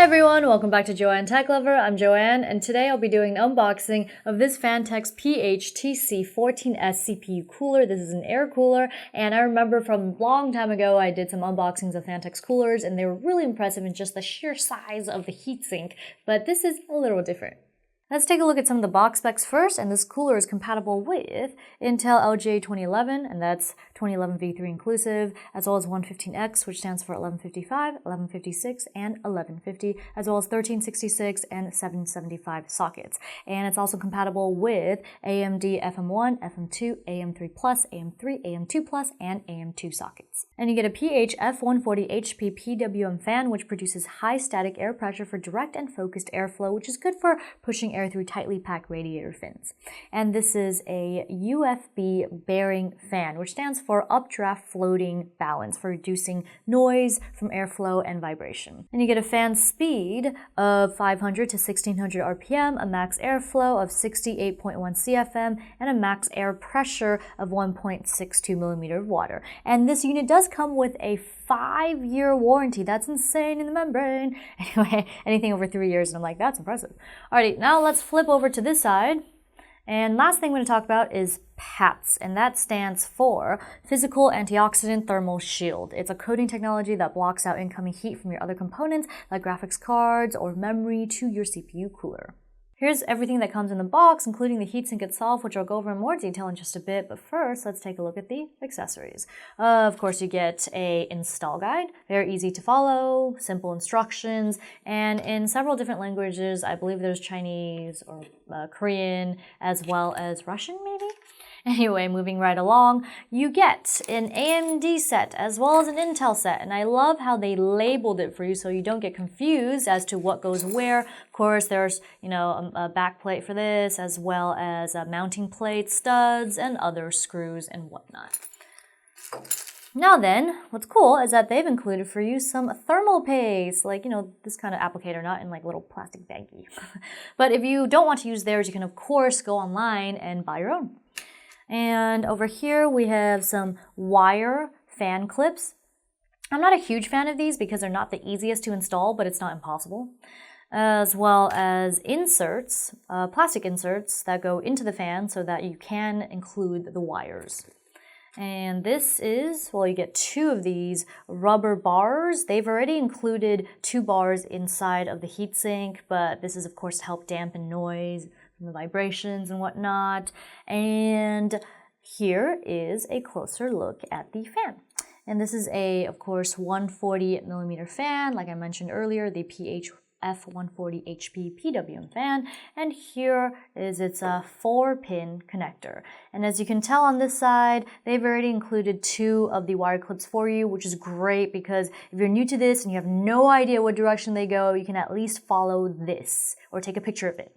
everyone, welcome back to Joanne Tech Lover. I'm Joanne, and today I'll be doing an unboxing of this Phanteks PH-TC14S CPU Cooler. This is an air cooler, and I remember from a long time ago I did some unboxings of Phanteks coolers, and they were really impressive in just the sheer size of the heatsink, but this is a little different. Let's take a look at some of the box specs first, and this cooler is compatible with Intel LGA 2011, and that's 2011 V3 inclusive, as well as 115X, which stands for 1155, 1156, and 1150, as well as 1366 and 775 sockets. And it's also compatible with AMD FM1, FM2, AM3+, AM3, AM2+, and AM2 sockets. And you get a PH-F140HP PWM fan, which produces high static air pressure for direct and focused airflow, which is good for pushing air through tightly packed radiator fins. And this is a UFB bearing fan, which stands for updraft floating balance, for reducing noise from airflow and vibration. And you get a fan speed of 500 to 1600 RPM, a max airflow of 68.1 CFM, and a max air pressure of 1.62 millimeter of water. And this unit does come with a 5-year warranty. That's insane in the membrane. Anyway, anything over 3 years, and I'm like, that's impressive. Alrighty, now let's flip over to this side. And last thing I'm going to talk about is PATS, and that stands for Physical Antioxidant Thermal Shield. It's a coating technology that blocks out incoming heat from your other components like graphics cards or memory to your CPU cooler. Here's everything that comes in the box, including the heatsink itself, which I'll go over in more detail in just a bit, but first let's take a look at the accessories. Of course, you get a install guide, very easy to follow, simple instructions, and in several different languages. I believe there's Chinese or Korean, as well as Russian maybe? Anyway, moving right along, you get an AMD set as well as an Intel set, and I love how they labeled it for you so you don't get confused as to what goes where. Of course, there's, a back plate for this, as well as mounting plates, studs, and other screws and whatnot. Now then, what's cool is that they've included for you some thermal paste, like, this kind of applicator, not in like little plastic baggie. But if you don't want to use theirs, you can of course go online and buy your own. And over here we have some wire fan clips. I'm not a huge fan of these because they're not the easiest to install, but it's not impossible. As well as inserts, plastic inserts that go into the fan so that you can include the wires. And this is, well, you get 2 of these rubber bars. They've already included 2 bars inside of the heatsink, but this is of course to help dampen noise from the vibrations and whatnot. And here is a closer look at the fan. And this is a, of course, 140 millimeter fan, like I mentioned earlier, the PH-F140HP PWM fan, and here is its 4-pin connector. And as you can tell on this side, they've already included 2 of the wire clips for you, which is great because if you're new to this and you have no idea what direction they go, you can at least follow this or take a picture of it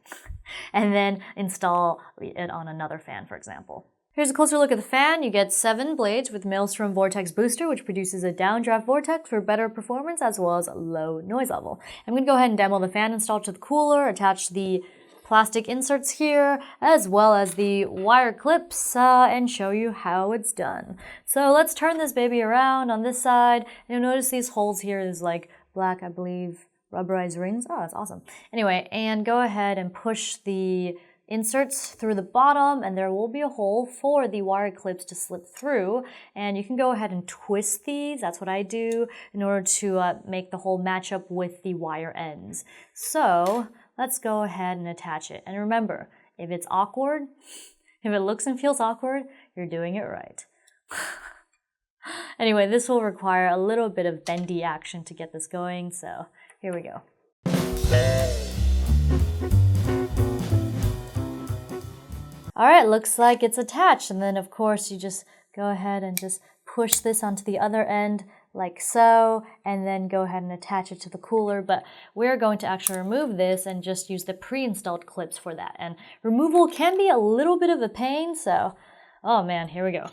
and then install it on another fan, for example. Here's a closer look at the fan. You get 7 blades with Maelstrom Vortex Booster, which produces a downdraft vortex for better performance as well as low noise level. I'm going to go ahead and demo the fan installed to the cooler, attach the plastic inserts here, as well as the wire clips, and show you how it's done. So let's turn this baby around on this side. And you'll notice these holes here, there's like black, I believe, rubberized rings. Oh, that's awesome. Anyway, and go ahead and push the inserts through the bottom, and there will be a hole for the wire clips to slip through, and you can go ahead and twist these. That's what I do in order to make the hole match up with the wire ends. So let's go ahead and attach it. And remember, if it's awkward, if it looks and feels awkward, you're doing it right. Anyway, this will require a little bit of bendy action to get this going, so here we go. Alright, looks like it's attached, and then of course you just go ahead and just push this onto the other end like so, and then go ahead and attach it to the cooler. But we're going to actually remove this and just use the pre-installed clips for that. And removal can be a little bit of a pain, so oh man, here we go.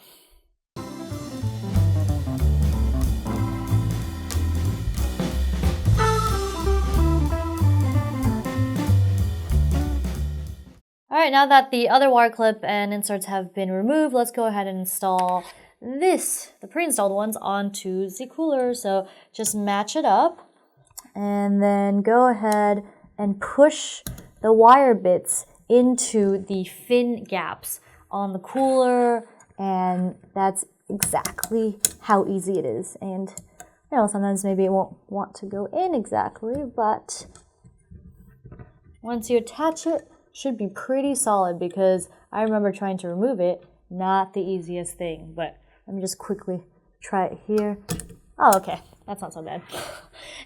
Alright, now that the other wire clip and inserts have been removed, let's go ahead and install the pre-installed ones onto the cooler. So just match it up and then go ahead and push the wire bits into the fin gaps on the cooler, and that's exactly how easy it is. And you know, sometimes maybe it won't want to go in exactly, but once you attach it, should be pretty solid, because I remember trying to remove it, not the easiest thing. But let me just quickly try it here. Oh, okay, that's not so bad.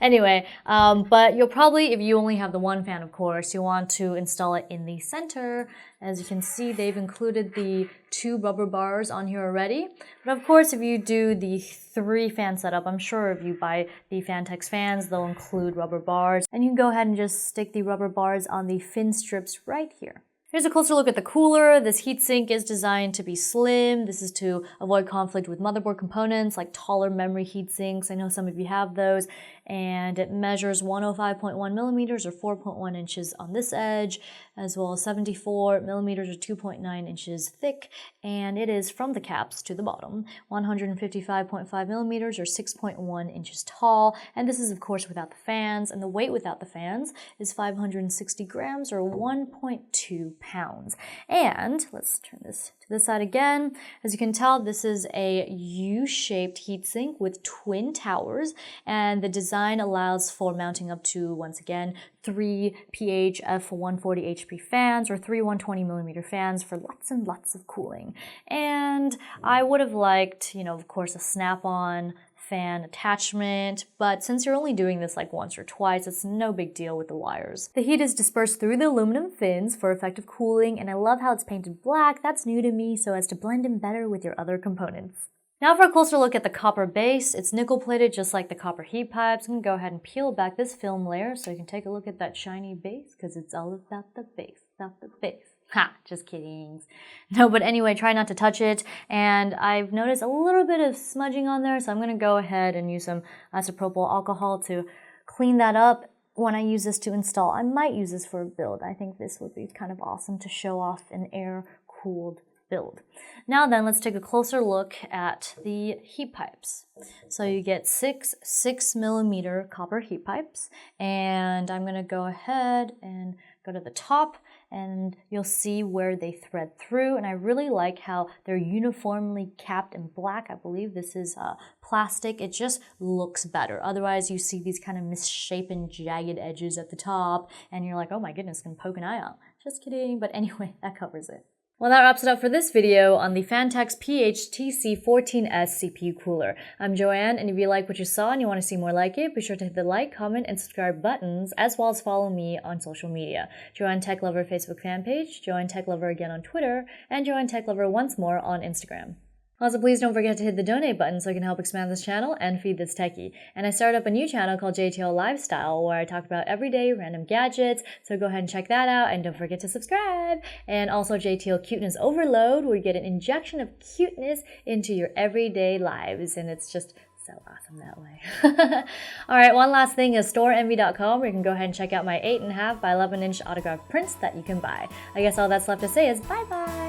Anyway, but you'll probably, if you only have the one fan, of course, you'll want to install it in the center. As you can see, they've included the 2 rubber bars on here already. But of course, if you do the 3 fan setup, I'm sure if you buy the Phanteks fans, they'll include rubber bars. And you can go ahead and just stick the rubber bars on the fin strips right here. Here's a closer look at the cooler. This heatsink is designed to be slim. This is to avoid conflict with motherboard components like taller memory heatsinks. I know some of you have those. And it measures 105.1 millimeters or 4.1 inches on this edge, as well as 74 millimeters or 2.9 inches thick. And it is from the caps to the bottom, 155.5 millimeters or 6.1 inches tall. And this is, of course, without the fans. And the weight without the fans is 560 grams or 1.2 pounds. And let's turn this to this side again. As you can tell, this is a U-shaped heatsink with twin towers, and the design allows for mounting up to, once again, 3 PH-F140HP fans or 3 120mm fans for lots and lots of cooling. And I would have liked, you know, of course, a snap-on fan attachment, but since you're only doing this like once or twice, it's no big deal with the wires. The heat is dispersed through the aluminum fins for effective cooling, and I love how it's painted black. That's new to me, so as to blend in better with your other components. Now for a closer look at the copper base, it's nickel plated just like the copper heat pipes. I'm going to go ahead and peel back this film layer so you can take a look at that shiny base, because it's all about the base, not the base. Ha, just kidding. No, but anyway, try not to touch it. And I've noticed a little bit of smudging on there, so I'm going to go ahead and use some isopropyl alcohol to clean that up when I use this to install. I might use this for a build. I think this would be kind of awesome to show off an air-cooled build. Now then, let's take a closer look at the heat pipes. So you get 6 6mm copper heat pipes, and I'm going to go ahead and go to the top, and you'll see where they thread through. And I really like how they're uniformly capped in black. I believe this is plastic. It just looks better. Otherwise, you see these kind of misshapen, jagged edges at the top, and you're like, oh my goodness, can poke an eye out. Just kidding. But anyway, that covers it. Well, that wraps it up for this video on the Phanteks PH-TC14S CPU Cooler. I'm Joanne, and if you like what you saw and you want to see more like it, be sure to hit the like, comment, and subscribe buttons, as well as follow me on social media. Joanne Tech Lover Facebook fan page, Joanne Tech Lover again on Twitter, and Joanne Tech Lover once more on Instagram. Also, please don't forget to hit the donate button so I can help expand this channel and feed this techie. And I started up a new channel called JTL Lifestyle where I talk about everyday random gadgets, so go ahead and check that out, and don't forget to subscribe. And also JTL Cuteness Overload, where you get an injection of cuteness into your everyday lives, and it's just so awesome that way. Alright, one last thing is storeenvy.com, where you can go ahead and check out my 8.5 by 11-inch autographed prints that you can buy. I guess all that's left to say is bye-bye!